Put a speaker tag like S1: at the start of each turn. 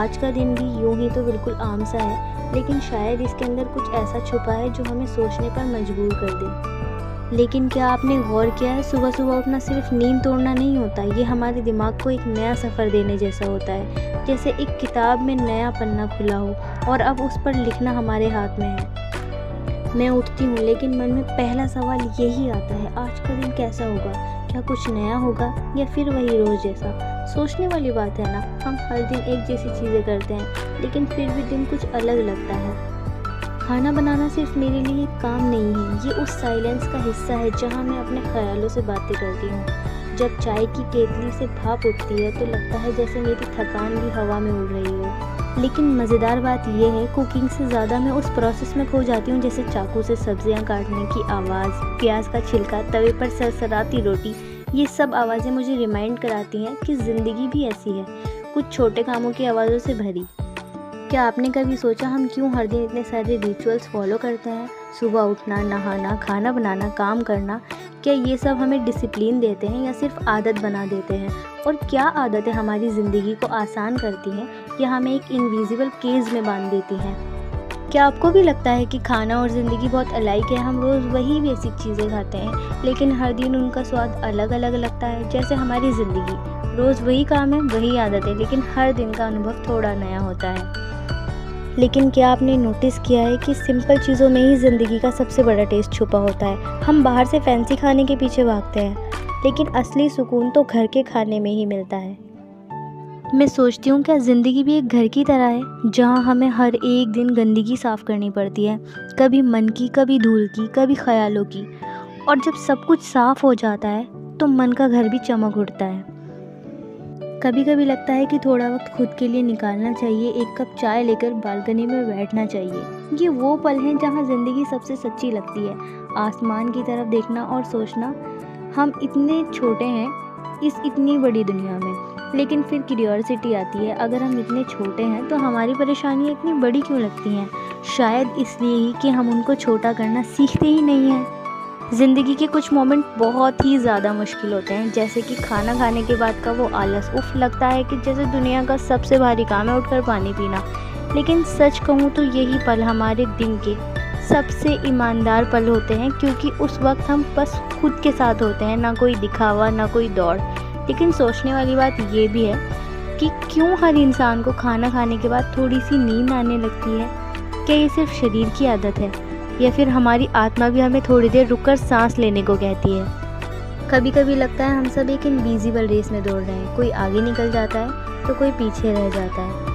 S1: आज का दिन भी यूं ही तो बिल्कुल आम सा है, लेकिन शायद इसके अंदर कुछ ऐसा छुपा है जो हमें सोचने पर मजबूर कर दे। लेकिन क्या आपने गौर किया है, सुबह सुबह उठना सिर्फ नींद तोड़ना नहीं होता, ये हमारे दिमाग को एक नया सफ़र देने जैसा होता है। जैसे एक किताब में नया पन्ना खुला हो और अब उस पर लिखना हमारे हाथ में है। मैं उठती हूँ लेकिन मन में पहला सवाल यही आता है, आज का दिन कैसा होगा? क्या कुछ नया होगा या फिर वही रोज़ जैसा? सोचने वाली बात है ना, हम हर दिन एक जैसी चीज़ें करते हैं लेकिन फिर भी दिन कुछ अलग लगता है। खाना बनाना सिर्फ मेरे लिए एक काम नहीं है, ये उस साइलेंस का हिस्सा है जहाँ मैं अपने ख्यालों से बातें करती हूँ। जब चाय की केतली से भाप उठती है तो लगता है जैसे मेरी थकान भी हवा में उड़ रही हो। लेकिन मज़ेदार बात यह है, कुकिंग से ज़्यादा मैं उस प्रोसेस में खो जाती हूँ, जैसे चाकू से सब्जियाँ काटने की आवाज़, प्याज का छिलका, तवे पर सरसराती रोटी। ये सब आवाज़ें मुझे रिमाइंड कराती हैं कि ज़िंदगी भी ऐसी है, कुछ छोटे कामों की आवाज़ों से भरी। क्या आपने कभी सोचा हम क्यों हर दिन इतने सारे रिचुअल्स फॉलो करते हैं? सुबह उठना, नहाना, खाना बनाना, काम करना, क्या ये सब हमें डिसिप्लिन देते हैं या सिर्फ आदत बना देते हैं? और क्या आदतें हमारी ज़िंदगी को आसान करती हैं या हमें एक इनविजिबल केज में बांध देती हैं? क्या आपको भी लगता है कि खाना और ज़िंदगी बहुत अलाइक है? हम रोज़ वही बेसिक चीज़ें खाते हैं लेकिन हर दिन उनका स्वाद अलग अलग लगता है। जैसे हमारी ज़िंदगी, रोज़ वही काम है, वही आदतें, लेकिन हर दिन का अनुभव थोड़ा नया होता है। लेकिन क्या आपने नोटिस किया है कि सिंपल चीज़ों में ही ज़िंदगी का सबसे बड़ा टेस्ट छुपा होता है? हम बाहर से फैंसी खाने के पीछे भागते हैं लेकिन असली सुकून तो घर के खाने में ही मिलता है। मैं सोचती हूँ, क्या ज़िंदगी भी एक घर की तरह है जहाँ हमें हर एक दिन गंदगी साफ़ करनी पड़ती है, कभी मन की, कभी धूल की, कभी ख्यालों की। और जब सब कुछ साफ़ हो जाता है तो मन का घर भी चमक उठता है। कभी कभी लगता है कि थोड़ा वक्त खुद के लिए निकालना चाहिए, एक कप चाय लेकर बालकनी में बैठना चाहिए। ये वो पल हैं जहाँ ज़िंदगी सबसे सच्ची लगती है। आसमान की तरफ देखना और सोचना, हम इतने छोटे हैं इस इतनी बड़ी दुनिया में। लेकिन फिर क्यूरियोसिटी आती है, अगर हम इतने छोटे हैं तो हमारी परेशानियाँ इतनी बड़ी क्यों लगती हैं? शायद इसलिए ही कि हम उनको छोटा करना सीखते ही नहीं हैं। ज़िंदगी के कुछ मोमेंट बहुत ही ज़्यादा मुश्किल होते हैं, जैसे कि खाना खाने के बाद का वो आलस। उफ, लगता है कि जैसे दुनिया का सबसे भारी काम है उठकर पानी पीना। लेकिन सच कहूँ तो यही पल हमारे दिन के सबसे ईमानदार पल होते हैं, क्योंकि उस वक्त हम बस खुद के साथ होते हैं, ना कोई दिखावा, ना कोई दौड़। लेकिन सोचने वाली बात ये भी है कि क्यों हर इंसान को खाना खाने के बाद थोड़ी सी नींद आने लगती है? क्या ये सिर्फ शरीर की आदत है या फिर हमारी आत्मा भी हमें थोड़ी देर रुककर सांस लेने को कहती है? कभी कभी लगता है हम सब एक इनविजिबल रेस में दौड़ रहे हैं, कोई आगे निकल जाता है तो कोई पीछे रह जाता है।